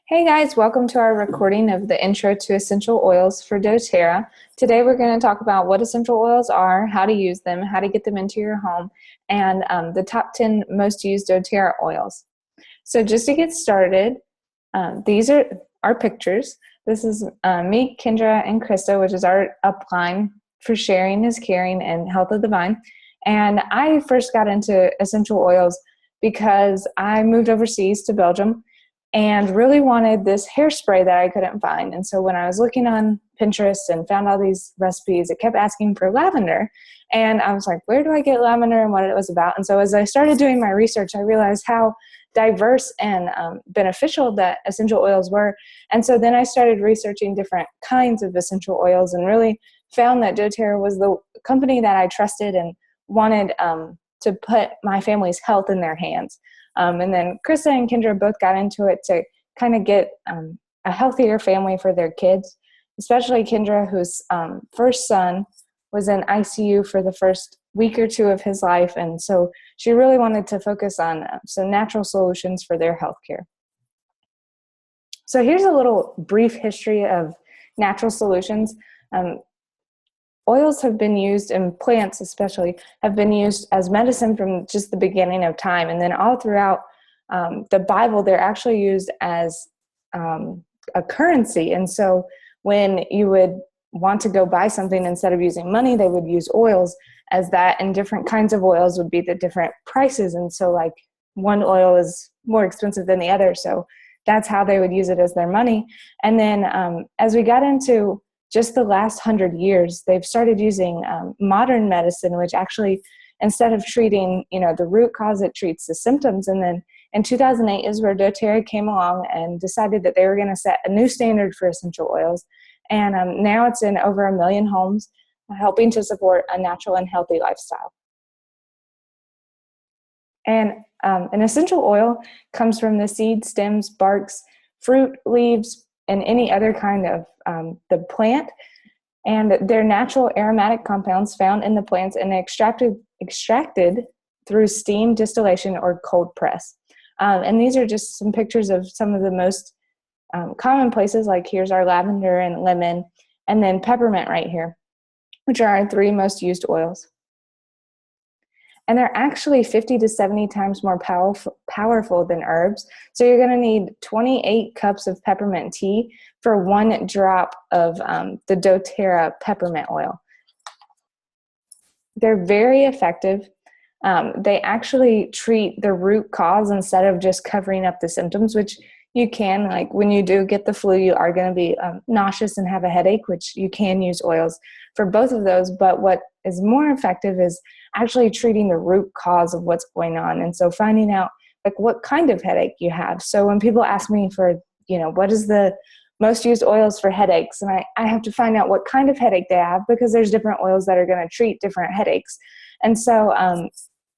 Hey guys, welcome to our recording of the Intro to Essential Oils for doTERRA. Today we're going to talk about what essential oils are, how to use them, how to get them into your home, and the top 10 most used doTERRA oils. So just to get started, these are our pictures. This is me, Kendra, and Krista, which is our upline for Sharing is Caring and Health of the Vine. And I first got into essential oils because I moved overseas to Belgium and really wanted this hairspray that I couldn't find. And so when I was looking on Pinterest and found all these recipes, it kept asking for lavender. And I was like, where do I get lavender and what it was about? And so as I started doing my research, I realized how diverse and beneficial that essential oils were. And so then I started researching different kinds of essential oils and really found that doTERRA was the company that I trusted and wanted to put my family's health in their hands. And then Krista and Kendra both got into it to kind of get a healthier family for their kids, especially Kendra, whose first son was in ICU for the first week or two of his life. And so she really wanted to focus on some natural solutions for their healthcare. So here's a little brief history of natural solutions. Oils have been used, and plants especially, have been used as medicine from just the beginning of time. And then all throughout the Bible, they're actually used as a currency. And so when you would want to go buy something, instead of using money, they would use oils as that, and different kinds of oils would be the different prices. And so like one oil is more expensive than the other. So that's how they would use it as their money. And then as we got into just the last 100 years, they've started using modern medicine, which actually, instead of treating, the root cause, it treats the symptoms. And then in 2008 is where doTERRA came along and decided that they were going to set a new standard for essential oils. And now it's in over 1 million homes, helping to support a natural and healthy lifestyle. And an essential oil comes from the seeds, stems, barks, fruit, leaves, and any other kind of the plant, and they're natural aromatic compounds found in the plants and extracted through steam distillation or cold press. And these are just some pictures of some of the most common places, like here's our lavender and lemon, and then peppermint right here, which are our 3 most used oils. And they're actually 50 to 70 times more powerful than herbs. So you're going to need 28 cups of peppermint tea for 1 drop of the doTERRA peppermint oil. They're very effective. They actually treat the root cause instead of just covering up the symptoms, which you can. Like when you do get the flu, you are going to be nauseous and have a headache, which you can use oils for both of those. But what is more effective is actually treating the root cause of what's going on. And so finding out like what kind of headache you have. So when people ask me for, what is the most used oils for headaches, and I have to find out what kind of headache they have, because there's different oils that are going to treat different headaches. And so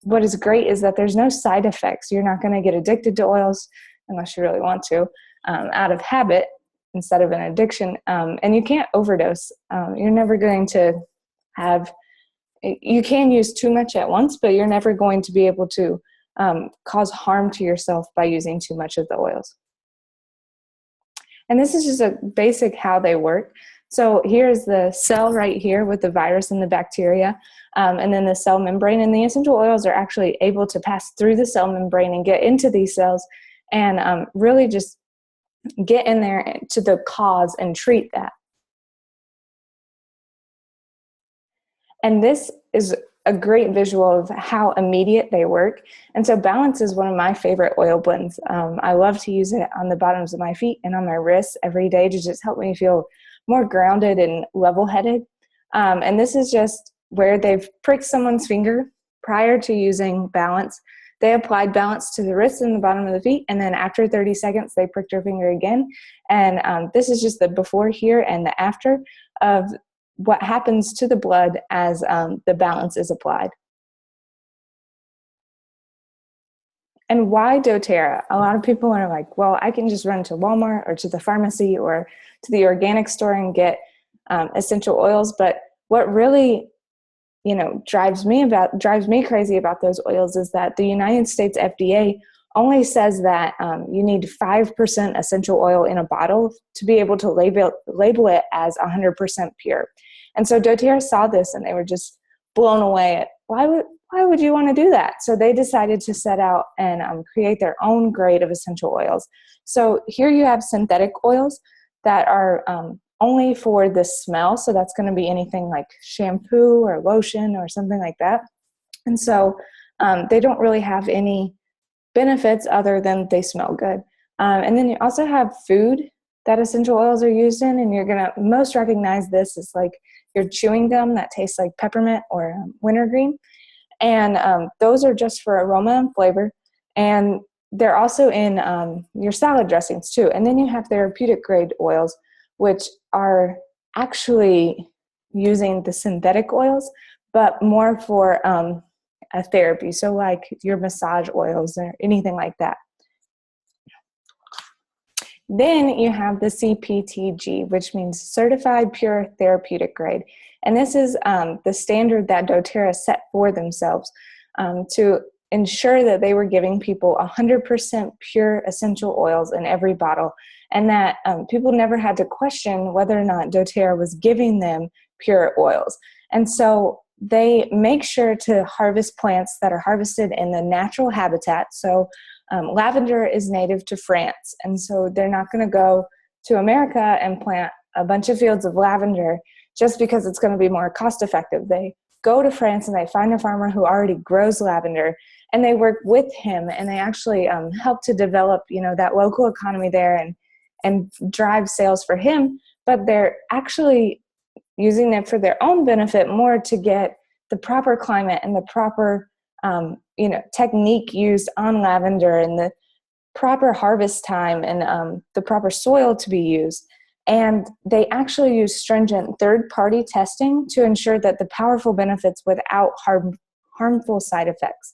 what is great is that there's no side effects. You're not going to get addicted to oils unless you really want to, out of habit instead of an addiction. And you can't overdose. You're never going to have, you can use too much at once, but you're never going to be able to cause harm to yourself by using too much of the oils. And this is just a basic how they work. So here's the cell right here with the virus and the bacteria, and then the cell membrane. And the essential oils are actually able to pass through the cell membrane and get into these cells and really just get in there to the cause and treat that. And this is a great visual of how immediate they work. And so Balance is one of my favorite oil blends. I love to use it on the bottoms of my feet and on my wrists every day to just help me feel more grounded and level-headed. And this is just where they've pricked someone's finger prior to using Balance. They applied Balance to the wrists and the bottom of the feet, and then after 30 seconds, they pricked their finger again. And this is just the before here and the after of what happens to the blood as the Balance is applied. And why doTERRA? A lot of people are like, well, I can just run to Walmart or to the pharmacy or to the organic store and get essential oils. But what really drives me crazy about those oils is that the United States FDA only says that you need 5% essential oil in a bottle to be able to label it as 100% pure. And so doTERRA saw this and they were just blown away at why would you want to do that? So they decided to set out and create their own grade of essential oils. So here you have synthetic oils that are only for the smell. So that's going to be anything like shampoo or lotion or something like that. And so they don't really have any benefits other than they smell good. And then you also have food that essential oils are used in, and you're going to most recognize this as like your chewing gum that tastes like peppermint or wintergreen. And those are just for aroma and flavor. And they're also in your salad dressings too. And then you have therapeutic grade oils, which are actually using the synthetic oils, but more for a therapy. So like your massage oils or anything like that. Then you have the CPTG, which means Certified Pure Therapeutic Grade. And this is the standard that doTERRA set for themselves to ensure that they were giving people 100% pure essential oils in every bottle, and that people never had to question whether or not doTERRA was giving them pure oils. And so they make sure to harvest plants that are harvested in the natural habitat. So lavender is native to France, and so they're not going to go to America and plant a bunch of fields of lavender just because it's going to be more cost effective. They go to France and they find a farmer who already grows lavender, and they work with him, and they actually help to develop, that local economy there and drive sales for him. But they're actually using it for their own benefit more to get the proper climate and the proper technique used on lavender and the proper harvest time and the proper soil to be used. And they actually use stringent third-party testing to ensure that the powerful benefits without harmful side effects.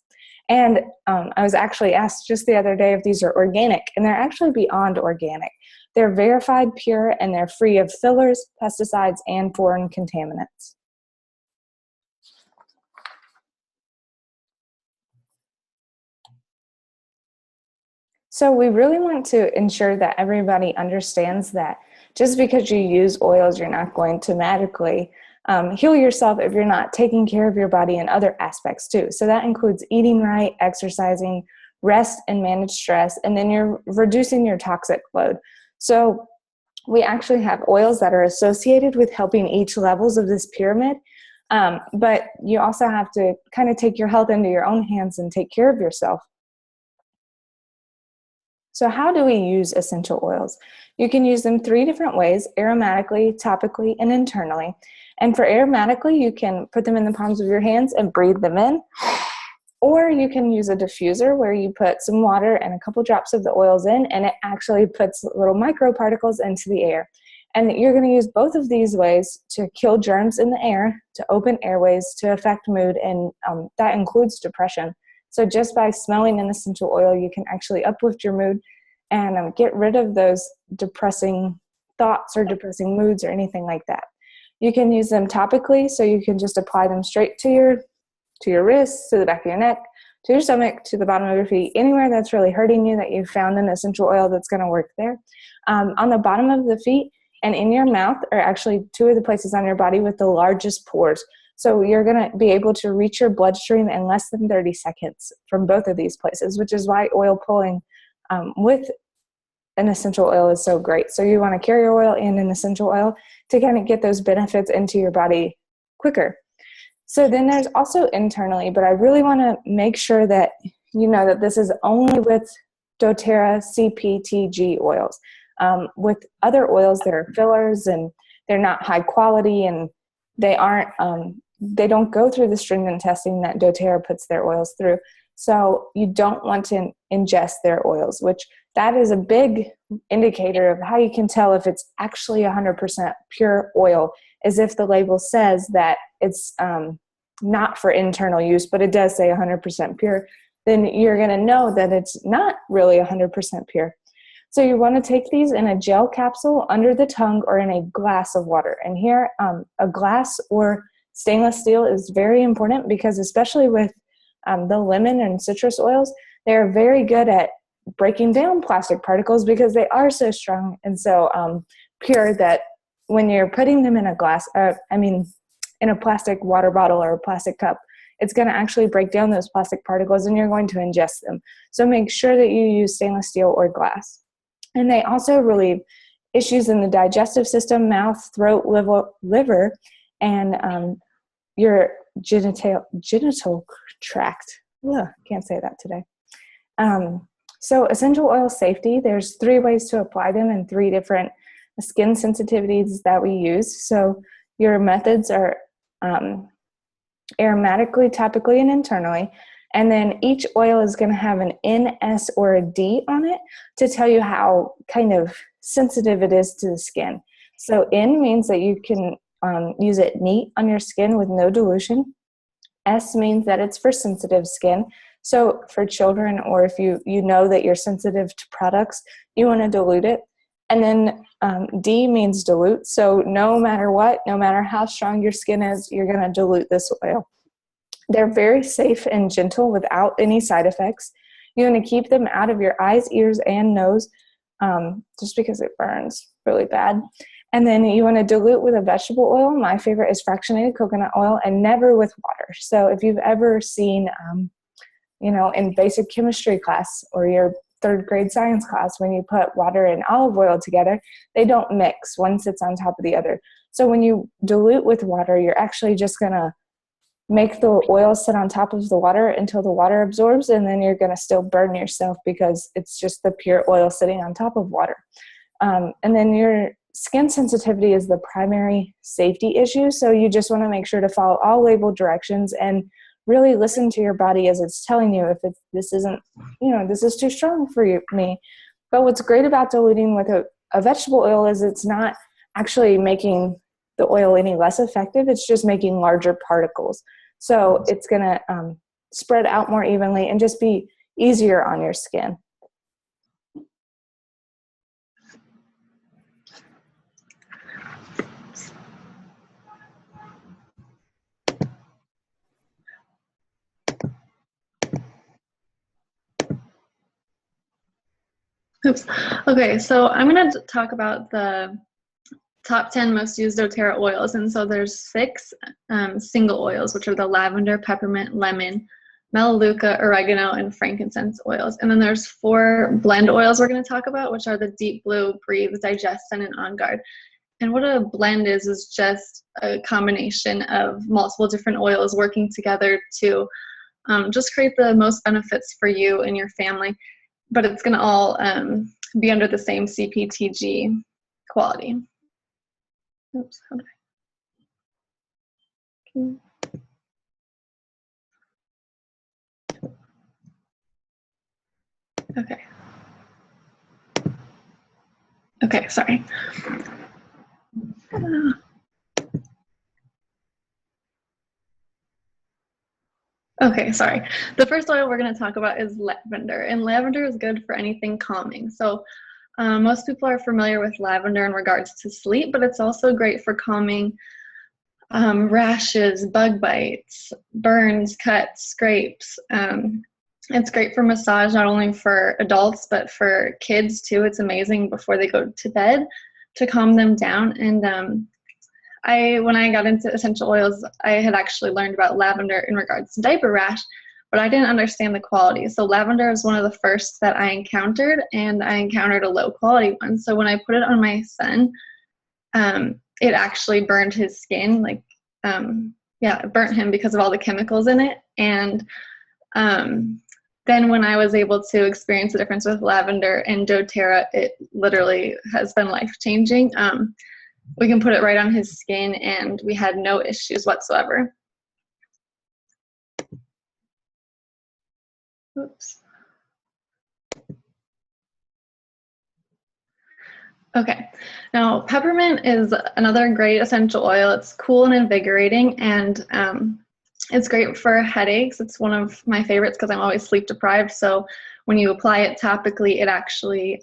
And I was actually asked just the other day if these are organic, and they're actually beyond organic. They're verified pure, and they're free of fillers, pesticides, and foreign contaminants. So we really want to ensure that everybody understands that just because you use oils, you're not going to magically heal yourself if you're not taking care of your body in other aspects too. So that includes eating right, exercising, rest and manage stress, and then you're reducing your toxic load. So we actually have oils that are associated with helping each levels of this pyramid, but you also have to kind of take your health into your own hands and take care of yourself. So how do we use essential oils? You can use them 3 different ways: aromatically, topically, and internally. And for aromatically, you can put them in the palms of your hands and breathe them in. Or you can use a diffuser where you put some water and a couple drops of the oils in, and it actually puts little microparticles into the air. And you're going to use both of these ways to kill germs in the air, to open airways, to affect mood, and that includes depression. So just by smelling an essential oil, you can actually uplift your mood and get rid of those depressing thoughts or depressing moods or anything like that. You can use them topically, so you can just apply them straight to your wrists, to the back of your neck, to your stomach, to the bottom of your feet, anywhere that's really hurting you that you've found an essential oil that's going to work there. On the bottom of the feet and in your mouth are actually 2 of the places on your body with the largest pores. So you're going to be able to reach your bloodstream in less than 30 seconds from both of these places, which is why oil pulling with an essential oil is so great. So you want to carry oil and an essential oil to kind of get those benefits into your body quicker. So then there's also internally, but I really want to make sure that you know that this is only with doTERRA CPTG oils. With other oils, there are fillers and they're not high quality, and they don't go through the stringent testing that doTERRA puts their oils through. So you don't want to ingest their oils, which that is a big indicator of how you can tell if it's actually 100% pure oil, is if the label says that it's not for internal use, but it does say 100% pure, then you're going to know that it's not really 100% pure. So you want to take these in a gel capsule under the tongue or in a glass of water. And here, a glass or stainless steel is very important because especially with the lemon and citrus oils, they're very good at breaking down plastic particles because they are so strong and so pure that when you're putting them in a in a plastic water bottle or a plastic cup, it's going to actually break down those plastic particles and you're going to ingest them. So make sure that you use stainless steel or glass. And they also relieve issues in the digestive system, mouth, throat, liver, and your genital tract. Ugh, can't say that today. So essential oil safety, there's 3 ways to apply them and 3 different skin sensitivities that we use. So your methods are aromatically, topically, and internally. And then each oil is going to have an N, S, or a D on it to tell you how kind of sensitive it is to the skin. So N means that you can use it neat on your skin with no dilution. S means that it's for sensitive skin. So for children, or if you know that you're sensitive to products, you want to dilute it. And then D means dilute. So no matter what, no matter how strong your skin is, you're going to dilute this oil. They're very safe and gentle without any side effects. You want to keep them out of your eyes, ears, and nose just because it burns really bad. And then you want to dilute with a vegetable oil. My favorite is fractionated coconut oil, and never with water. So if you've ever seen, in basic chemistry class or your 3rd grade science class, when you put water and olive oil together, they don't mix. One sits on top of the other. So when you dilute with water, you're actually just going to make the oil sit on top of the water until the water absorbs, and then you're going to still burn yourself because it's just the pure oil sitting on top of water. And then your skin sensitivity is the primary safety issue, so you just want to make sure to follow all label directions and really listen to your body as it's telling you if this is too strong for me. But what's great about diluting with a vegetable oil is it's not actually making the oil any less effective. It's just making larger particles. So it's going to spread out more evenly and just be easier on your skin. Oops. Okay, so I'm going to talk about the top 10 most used doTERRA oils. And so there's 6 single oils, which are the lavender, peppermint, lemon, melaleuca, oregano, and frankincense oils. And then there's 4 blend oils we're going to talk about, which are the deep blue, breathe, digest, and on guard. And what a blend is just a combination of multiple different oils working together to just create the most benefits for you and your family. But it's going to all be under the same CPTG quality. Oops, how do I? Okay. Okay, sorry. Okay, sorry. The first oil we're going to talk about is lavender, and lavender is good for anything calming. So most people are familiar with lavender in regards to sleep, but it's also great for calming rashes, bug bites, burns, cuts, scrapes. It's great for massage, not only for adults, but for kids too. It's amazing before they go to bed to calm them down. And when I got into essential oils, I had actually learned about lavender in regards to diaper rash, but I didn't understand the quality. So lavender is one of the first that I encountered, and I encountered a low quality one. So when I put it on my son, it actually burned his skin. It burnt him because of all the chemicals in it. And then when I was able to experience the difference with lavender and doTERRA, it literally has been life-changing. We can put it right on his skin, and we had no issues whatsoever. Oops. Okay, now peppermint is another great essential oil. It's cool and invigorating, and it's great for headaches. It's one of my favorites because I'm always sleep deprived. So when you apply it topically, it actually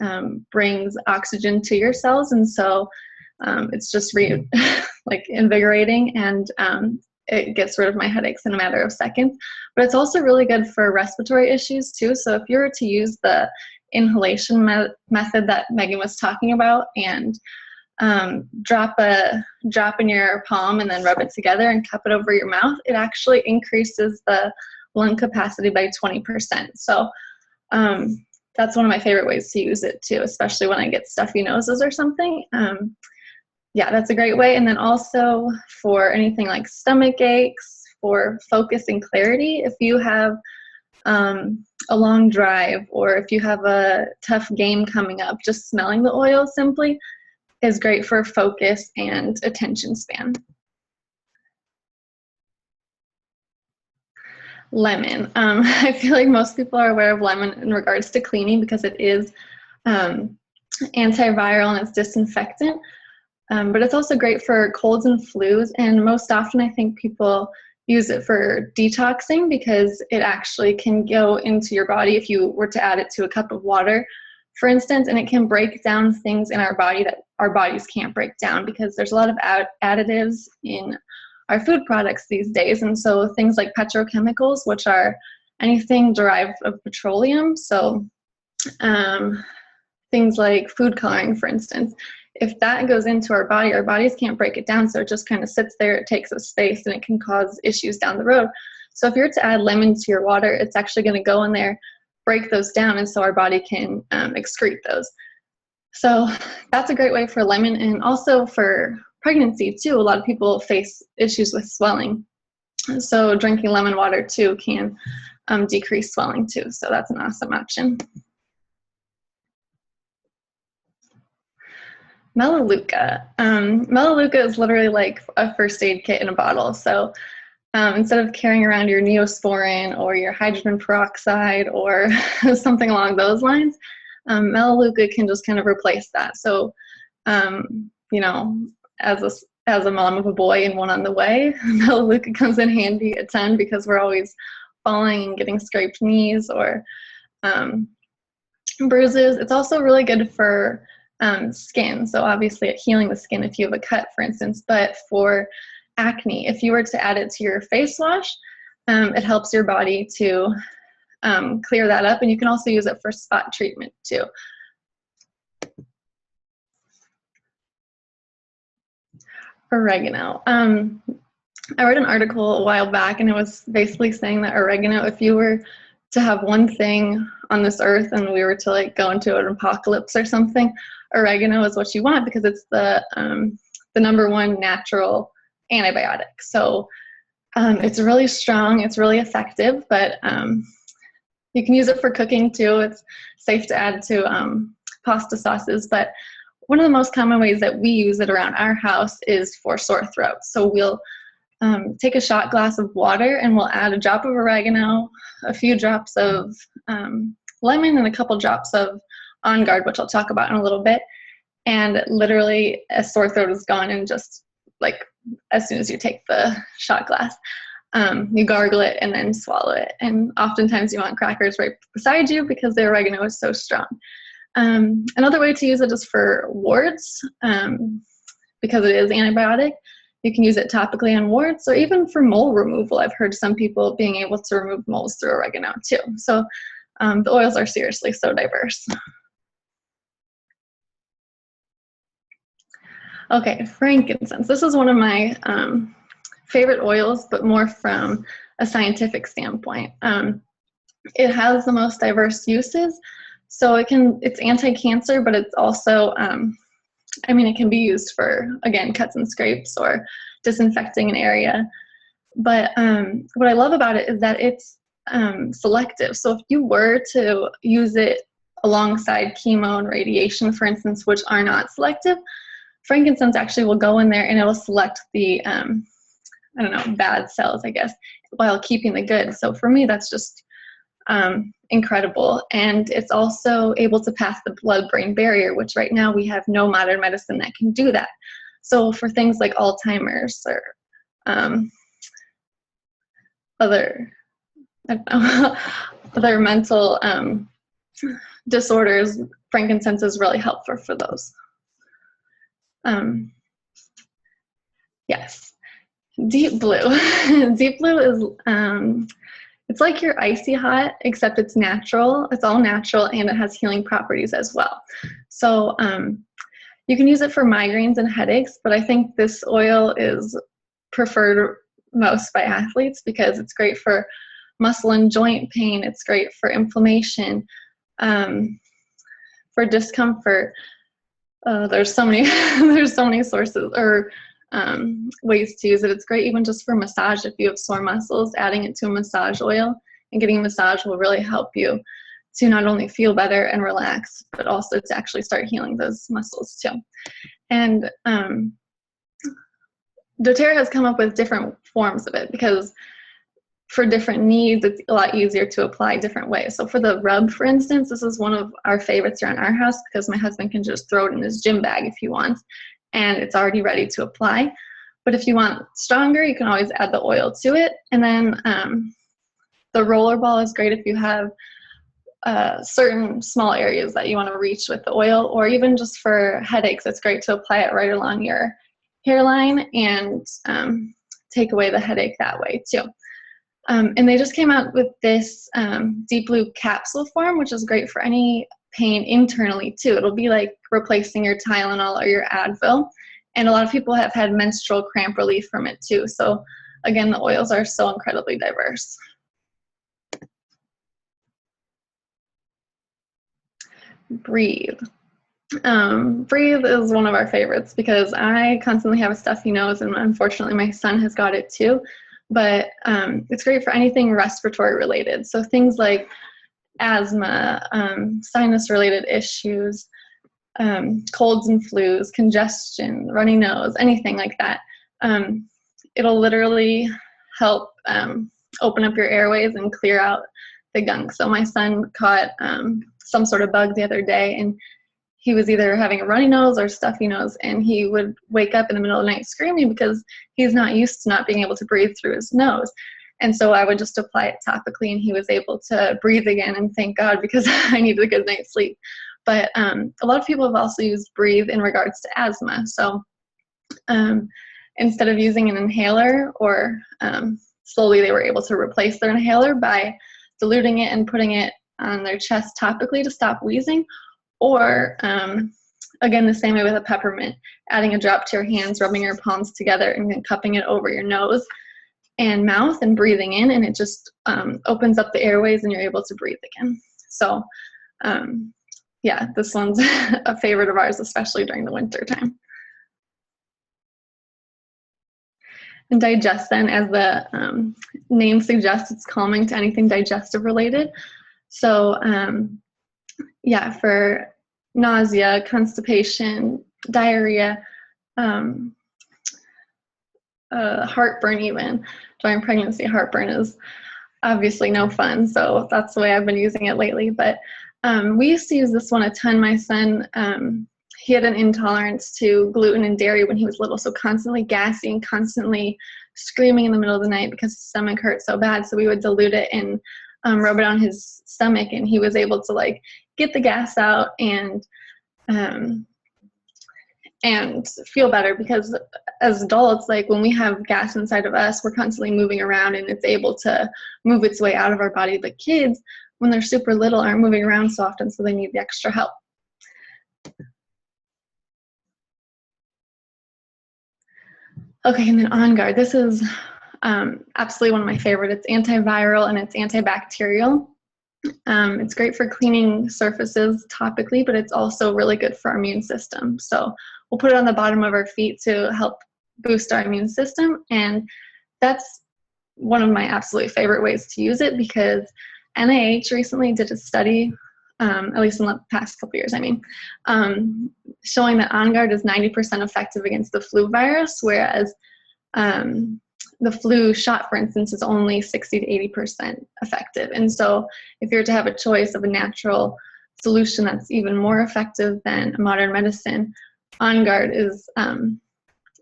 brings oxygen to your cells, and so it's just invigorating, and it gets rid of my headaches in a matter of seconds. But it's also really good for respiratory issues too. So if you were to use the inhalation method that Megan was talking about, and drop in your palm and then rub it together and cup it over your mouth, it actually increases the lung capacity by 20%. So that's one of my favorite ways to use it too, especially when I get stuffy noses or something. Yeah, that's a great way. And then also for anything like stomach aches, for focus and clarity, if you have a long drive, or if you have a tough game coming up, just smelling the oil simply is great for focus and attention span. Lemon. I feel like most people are aware of lemon in regards to cleaning because it is antiviral and it's disinfectant. But it's also great for colds and flus, and most often I think people use it for detoxing because it actually can go into your body if you were to add it to a cup of water, for instance, and it can break down things in our body that our bodies can't break down because there's a lot of additives in our food products these days. And so things like petrochemicals, which are anything derived of petroleum, so things like food coloring, for instance, if that goes into our bodies can't break it down, so it just kind of sits there, it takes up space, and it can cause issues down the road. So if you're to add lemon to your water, it's actually going to go in there, break those down, and so our body can excrete those. So that's a great way for lemon. And also for pregnancy too, a lot of people face issues with swelling. So drinking lemon water too can decrease swelling too. So that's an awesome option. Melaleuca. Melaleuca is literally like a first aid kit in a bottle. So instead of carrying around your Neosporin or your hydrogen peroxide or something along those lines, Melaleuca can just kind of replace that. So, you know, as a mom of a boy and one on the way, Melaleuca comes in handy a ton because we're always falling and getting scraped knees or bruises. It's also really good for skin. So obviously healing the skin if you have a cut, for instance, but for acne, if you were to add it to your face wash, it helps your body to clear that up, and you can also use it for spot treatment too. Oregano. I read an article a while back, and it was basically saying that oregano, if you were to have one thing on this earth and we were to like go into an apocalypse or something, oregano is what you want because it's the #1 natural antibiotic. So it's really strong, it's really effective, but you can use it for cooking too. It's safe to add to pasta sauces, but one of the most common ways that we use it around our house is for sore throat. So we'll take a shot glass of water and we'll add a drop of oregano, a few drops of lemon, and a couple drops of On Guard, which I'll talk about in a little bit. And literally a sore throat is gone in just like as soon as you take the shot glass. You gargle it and then swallow it. And oftentimes you want crackers right beside you because the oregano is so strong. Another way to use it is for warts, because it is antibiotic. You can use it topically on warts or even for mole removal. I've heard some people being able to remove moles through oregano too. So the oils are seriously so diverse. Okay, frankincense. This is one of my favorite oils, but more from a scientific standpoint. It has the most diverse uses. So it's anti-cancer, but it's also, it can be used for, again, cuts and scrapes or disinfecting an area. But what I love about it is that it's selective. So if you were to use it alongside chemo and radiation, for instance, which are not selective, frankincense actually will go in there and it'll select the, bad cells, I guess, while keeping the good. So for me, that's just incredible. And it's also able to pass the blood-brain barrier, which right now we have no modern medicine that can do that. So for things like Alzheimer's or other mental disorders, frankincense is really helpful for those. Yes. Deep blue. Deep blue is it's like your icy hot, except it's natural. It's all natural, and it has healing properties as well. So you can use it for migraines and headaches, but I think this oil is preferred most by athletes because it's great for muscle and joint pain. It's great for inflammation, for discomfort. There's so many there's so many sources or ways to use it. It's great even just for massage. If you have sore muscles, adding it to a massage oil and getting a massage will really help you to not only feel better and relax, but also to actually start healing those muscles too. And doTERRA has come up with different forms of it because for different needs, it's a lot easier to apply different ways. So for the rub, for instance, this is one of our favorites around our house because my husband can just throw it in his gym bag if he wants, and it's already ready to apply. But if you want stronger, you can always add the oil to it. And then the roller ball is great if you have certain small areas that you want to reach with the oil, or even just for headaches, it's great to apply it right along your hairline and take away the headache that way too. And they just came out with this deep blue capsule form, which is great for any pain internally too. It'll be like replacing your Tylenol or your Advil. And a lot of people have had menstrual cramp relief from it too. So again, the oils are so incredibly diverse. Breathe. Breathe is one of our favorites because I constantly have a stuffy nose, and unfortunately my son has got it too. But it's great for anything respiratory related. So things like asthma, sinus related issues, colds and flus, congestion, runny nose, anything like that. It'll literally help open up your airways and clear out the gunk. So my son caught some sort of bug the other day, and he was either having a runny nose or stuffy nose, and he would wake up in the middle of the night screaming because he's not used to not being able to breathe through his nose. And so I would just apply it topically, and he was able to breathe again, and thank God, because I needed a good night's sleep. But a lot of people have also used Breathe in regards to asthma. So instead of using an inhaler, or slowly they were able to replace their inhaler by diluting it and putting it on their chest topically to stop wheezing. Or, again, the same way with a peppermint, adding a drop to your hands, rubbing your palms together, and then cupping it over your nose and mouth and breathing in, and it just opens up the airways and you're able to breathe again. So, yeah, this one's a favorite of ours, especially during the winter time. And Digestin, as the name suggests, it's calming to anything digestive related. So, yeah, for nausea, constipation, diarrhea, heartburn even. During pregnancy, heartburn is obviously no fun, so that's the way I've been using it lately. But we used to use this one a ton. My son, he had an intolerance to gluten and dairy when he was little, so constantly gassy and constantly screaming in the middle of the night because his stomach hurt so bad. So we would dilute it and rub it on his stomach, and he was able to like get the gas out and feel better, because as adults, like when we have gas inside of us, we're constantly moving around and it's able to move its way out of our body. But kids, when they're super little, aren't moving around so often, so they need the extra help. Okay, and then On Guard. This is absolutely one of my favorite. It's antiviral and it's antibacterial. It's great for cleaning surfaces topically, but it's also really good for our immune system. So we'll put it on the bottom of our feet to help boost our immune system. And that's one of my absolute favorite ways to use it, because NIH recently did a study, at least in the past couple years, showing that On Guard is 90% effective against the flu virus, whereas the flu shot, for instance, is only 60 to 80% effective. And so if you're to have a choice of a natural solution that's even more effective than modern medicine, On Guard is,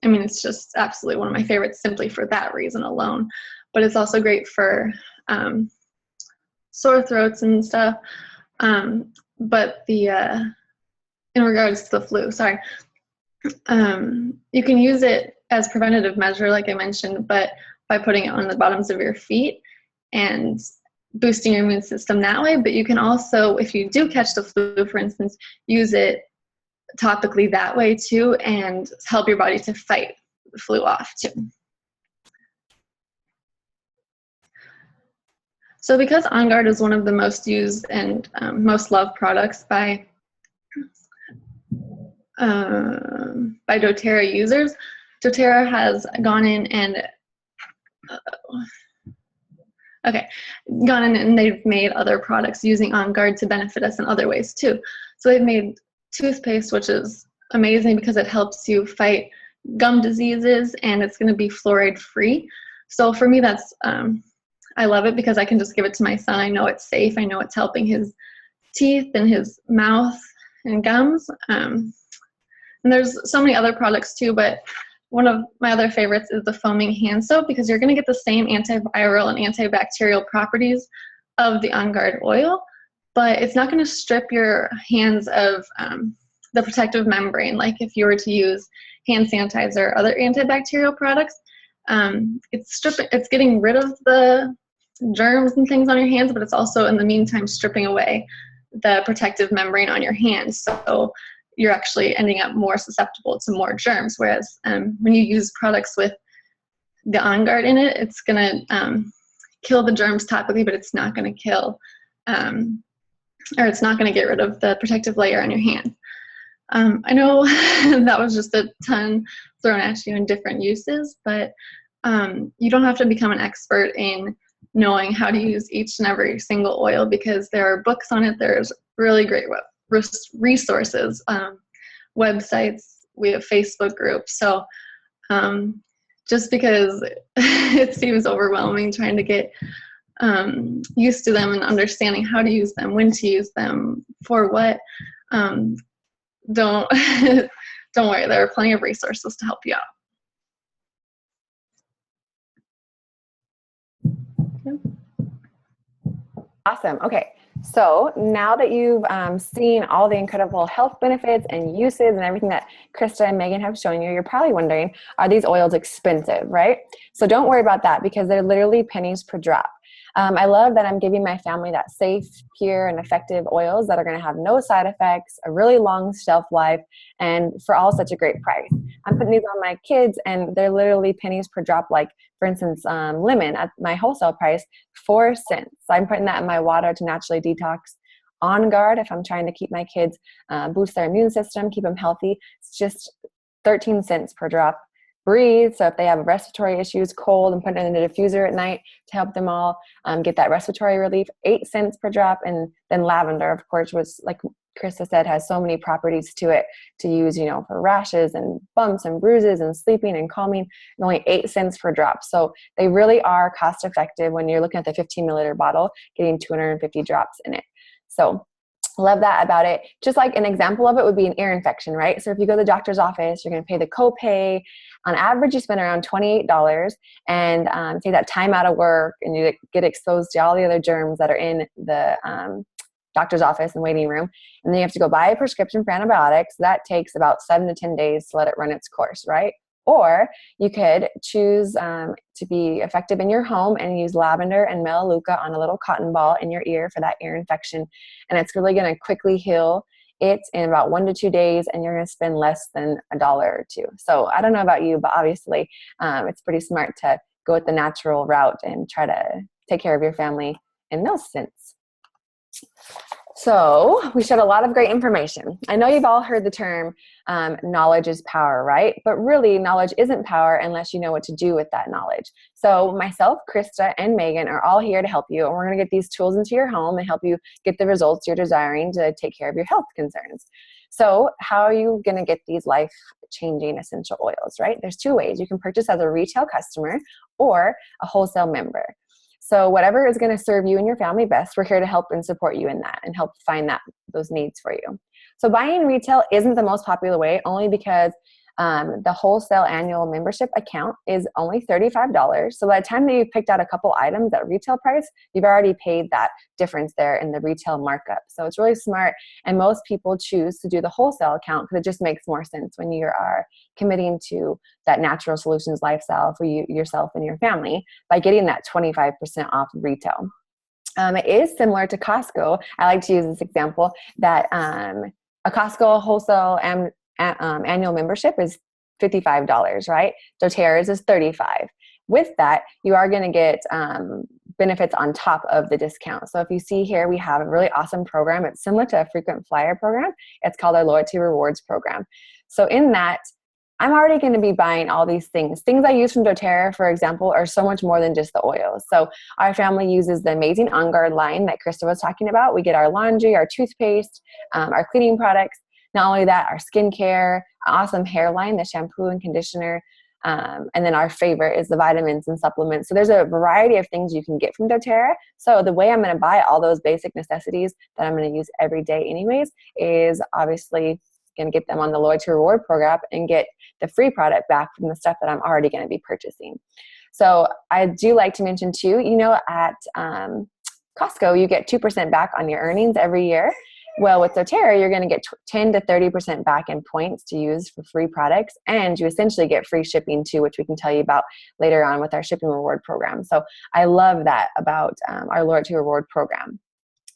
it's just absolutely one of my favorites simply for that reason alone. But it's also great for sore throats and stuff. But in regards to the flu, you can use it as preventative measure, like I mentioned, but by putting it on the bottoms of your feet and boosting your immune system that way. But you can also, if you do catch the flu, for instance, use it topically that way too, and help your body to fight the flu off too. So because On Guard is one of the most used and most loved products by dōTERRA users, dōTERRA has gone in and they've made other products using On Guard to benefit us in other ways too. So they've made toothpaste, which is amazing because it helps you fight gum diseases, and it's going to be fluoride free. So for me, that's I love it because I can just give it to my son. I know it's safe. I know it's helping his teeth and his mouth and gums. And there's so many other products too, but one of my other favorites is the foaming hand soap, because you're going to get the same antiviral and antibacterial properties of the On Guard oil, but it's not going to strip your hands of the protective membrane like if you were to use hand sanitizer or other antibacterial products. It's getting rid of the germs and things on your hands, but it's also in the meantime stripping away the protective membrane on your hands. So you're actually ending up more susceptible to more germs. Whereas when you use products with the On Guard in it, it's going to kill the germs topically, but it's not going to kill, or it's not going to get rid of the protective layer on your hand. I know that was just a ton thrown at you in different uses, but you don't have to become an expert in knowing how to use each and every single oil, because there are books on it. There's really great resources, websites, we have Facebook groups. So just because it seems overwhelming trying to get used to them and understanding how to use them, when to use them, for what, don't don't worry, there are plenty of resources to help you out. Awesome. Okay, so now that you've seen all the incredible health benefits and uses and everything that Krista and Megan have shown you, you're probably wondering, are these oils expensive, right? So don't worry about that, because they're literally pennies per drop. I love that I'm giving my family that safe, pure, and effective oils that are going to have no side effects, a really long shelf life, and for all such a great price. I'm putting these on my kids, and they're literally pennies per drop. Like, for instance, lemon at my wholesale price, 4 cents. I'm putting that in my water to naturally detox. On Guard, if I'm trying to keep my kids, boost their immune system, keep them healthy, it's just 13 cents per drop. Breathe, so if they have respiratory issues, cold, and put it in a diffuser at night to help them all get that respiratory relief, 8 cents per drop. And then lavender, of course, was, like Krista said, has so many properties to it to use, for rashes and bumps and bruises and sleeping and calming, and only 8 cents per drop. So they really are cost effective when you're looking at the 15 milliliter bottle, getting 250 drops in it. So love that about it. Just like an example of it would be an ear infection, right? So if you go to the doctor's office, you're going to pay the copay. On average, you spend around $28, and take that time out of work, and you get exposed to all the other germs that are in the doctor's office and waiting room. And then you have to go buy a prescription for antibiotics. That takes about 7 to 10 days to let it run its course, right? Or you could choose to be effective in your home and use lavender and melaleuca on a little cotton ball in your ear for that ear infection. And it's really going to quickly heal it in about 1 to 2 days, and you're going to spend less than $1 or $2. So I don't know about you, but obviously it's pretty smart to go with the natural route and try to take care of your family in those sense. So we shared a lot of great information. I know you've all heard the term knowledge is power, right? But really, knowledge isn't power unless you know what to do with that knowledge. So myself, Krista, and Megan are all here to help you. And we're going to get these tools into your home and help you get the results you're desiring to take care of your health concerns. So how are you going to get these life-changing essential oils, right? There's 2 ways. You can purchase as a retail customer or a wholesale member. So whatever is going to serve you and your family best, we're here to help and support you in that and help find those needs for you. So buying retail isn't the most popular way, only because The wholesale annual membership account is only $35. So by the time that you've picked out a couple items at retail price, you've already paid that difference there in the retail markup. So it's really smart. And most people choose to do the wholesale account because it just makes more sense when you are committing to that natural solutions lifestyle for you, yourself and your family by getting that 25% off retail. It is similar to Costco. I like to use this example that a Costco wholesale annual membership is $55, right? doTERRA's is $35. With that, you are going to get benefits on top of the discount. So if you see here, we have a really awesome program. It's similar to a frequent flyer program. It's called our Loyalty Rewards program. So in that, I'm already going to be buying all these things. Things I use from doTERRA, for example, are so much more than just the oils. So our family uses the amazing On Guard line that Krista was talking about. We get our laundry, our toothpaste, our cleaning products. Not only that, our skincare, awesome hair line, the shampoo and conditioner, and then our favorite is the vitamins and supplements. So there's a variety of things you can get from doTERRA. So the way I'm going to buy all those basic necessities that I'm going to use every day anyways is obviously going to get them on the Loyalty Reward program and get the free product back from the stuff that I'm already going to be purchasing. So I do like to mention too, at Costco, you get 2% back on your earnings every year. Well, with doTERRA, you're going to get 10 to 30% back in points to use for free products, and you essentially get free shipping too, which we can tell you about later on with our shipping reward program. So I love that about our Loyalty Reward program.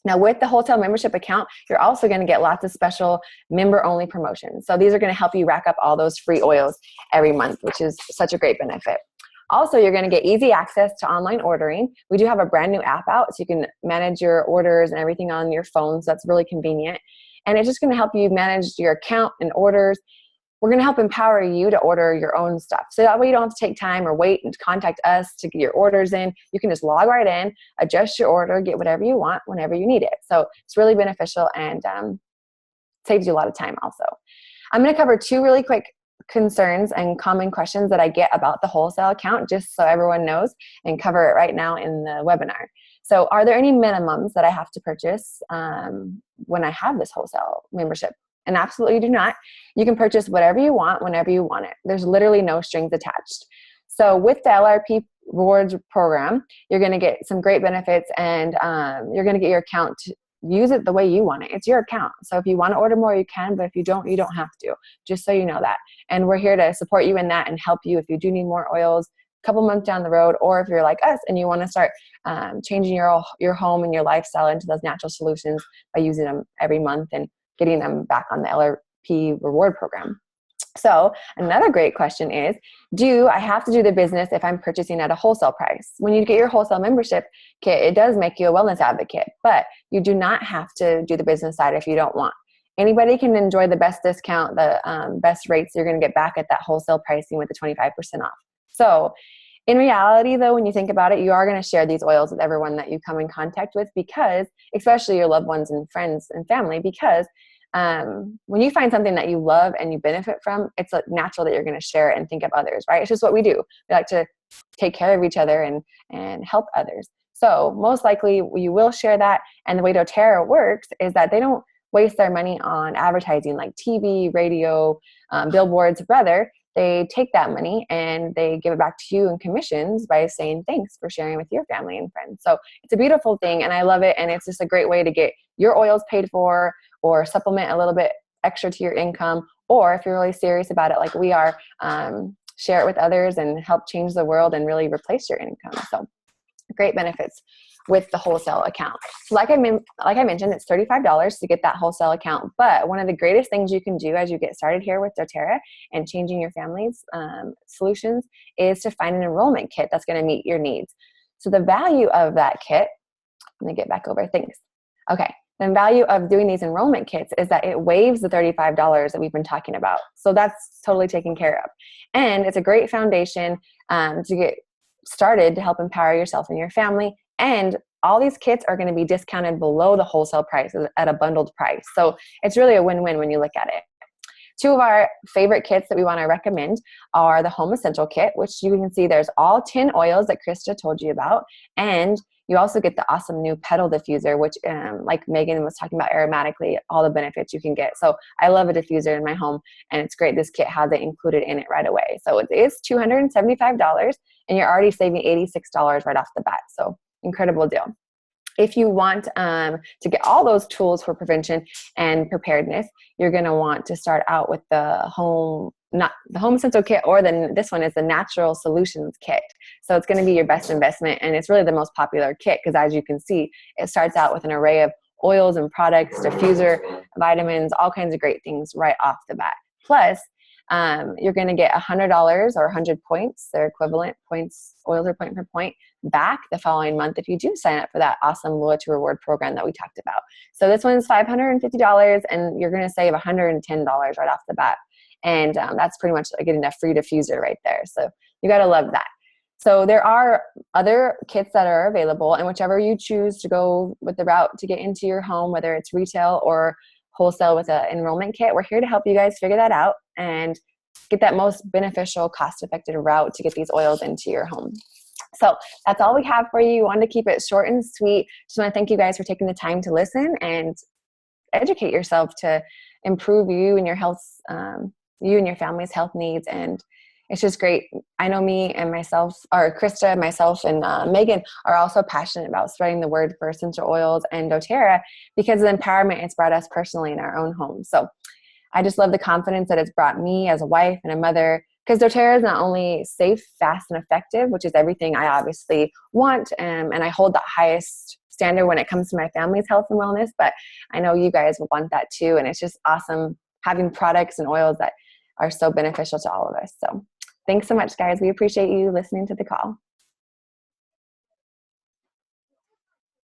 Now, with the wholesale membership account, you're also going to get lots of special member-only promotions. So these are going to help you rack up all those free oils every month, which is such a great benefit. Also, you're going to get easy access to online ordering. We do have a brand new app out, so you can manage your orders and everything on your phone, so that's really convenient. And it's just going to help you manage your account and orders. We're going to help empower you to order your own stuff. So that way you don't have to take time or wait and contact us to get your orders in. You can just log right in, adjust your order, get whatever you want whenever you need it. So it's really beneficial and saves you a lot of time also. I'm going to cover two really quick concerns and common questions that I get about the wholesale account, just so everyone knows, and cover it right now in the webinar. So are there any minimums that I have to purchase when I have this wholesale membership? And absolutely do not. You can purchase whatever you want whenever you want it. There's literally no strings attached. So with the LRP Rewards program, you're going to get some great benefits, and you're going to get your account to use it the way you want it. It's your account. So if you want to order more, you can, but if you don't have to, just so you know that. And we're here to support you in that and help you if you do need more oils a couple months down the road, or if you're like us and you want to start changing your home and your lifestyle into those natural solutions by using them every month and getting them back on the LRP reward program. So another great question is, do I have to do the business if I'm purchasing at a wholesale price? When you get your wholesale membership kit, it does make you a wellness advocate, but you do not have to do the business side if you don't want. Anybody can enjoy the best discount, the best rates you're going to get back at that wholesale pricing with the 25% off. So in reality, though, when you think about it, you are going to share these oils with everyone that you come in contact with, because, especially your loved ones and friends and family, because when you find something that you love and you benefit from, it's natural that you're going to share it and think of others, right? It's just what we do. We like to take care of each other and help others. So most likely you will share that. And the way doTERRA works is that they don't waste their money on advertising like TV, radio, billboards. Rather, they take that money and they give it back to you in commissions by saying thanks for sharing with your family and friends. So it's a beautiful thing, and I love it. And it's just a great way to get your oils paid for, or supplement a little bit extra to your income. Or if you're really serious about it, like we are, share it with others and help change the world and really replace your income. So great benefits with the wholesale account. So like I mentioned, it's $35 to get that wholesale account. But one of the greatest things you can do as you get started here with doTERRA and changing your family's solutions is to find an enrollment kit that's going to meet your needs. So the value of that kit, let me get back over things. Okay. The value of doing these enrollment kits is that it waives the $35 that we've been talking about. So that's totally taken care of. And it's a great foundation to get started to help empower yourself and your family. And all these kits are going to be discounted below the wholesale price at a bundled price. So it's really a win-win when you look at it. Two of our favorite kits that we want to recommend are the Home Essential Kit, which you can see there's all 10 oils that Krista told you about. And You also get the awesome new petal diffuser, which like Megan was talking about aromatically, all the benefits you can get. So I love a diffuser in my home, and it's great. This kit has it included in it right away. So it is $275, and you're already saving $86 right off the bat. So incredible deal. If you want to get all those tools for prevention and you're going to want to start out with the home essential kit, or then this one is the natural solutions kit. So it's going to be your best investment, and it's really the most popular kit because, as you can see, it starts out with an array of oils and products, diffuser, vitamins, all kinds of great things right off the bat. Plus, you're going to get $100 or 100 points, their equivalent points, oils are point per point, back the following month if you do sign up for that awesome loyalty reward program that we talked about. So this one's $550, and you're going to save $110 right off the bat. And that's pretty much like getting a free diffuser right there. So you got to love that. So there are other kits that are available, and whichever you choose to go with the route to get into your home, whether it's retail or wholesale with an enrollment kit, we're here to help you guys figure that out and get that most beneficial, cost-effective route to get these oils into your home. So that's all we have for you. We wanted to keep it short and sweet. Just want to thank you guys for taking the time to listen and educate yourself to improve you and your health, you and your family's health needs. And it's just great. I know me and myself, or Krista, myself, and Megan are also passionate about spreading the word for essential oils and doTERRA because of the empowerment it's brought us personally in our own home. So I just love the confidence that it's brought me as a wife and a mother, because doTERRA is not only safe, fast, and effective, which is everything I obviously want, and I hold the highest standard when it comes to my family's health and wellness, but I know you guys will want that too, and it's just awesome having products and oils that are so beneficial to all of us. So thanks so much, guys. We appreciate you listening to the call.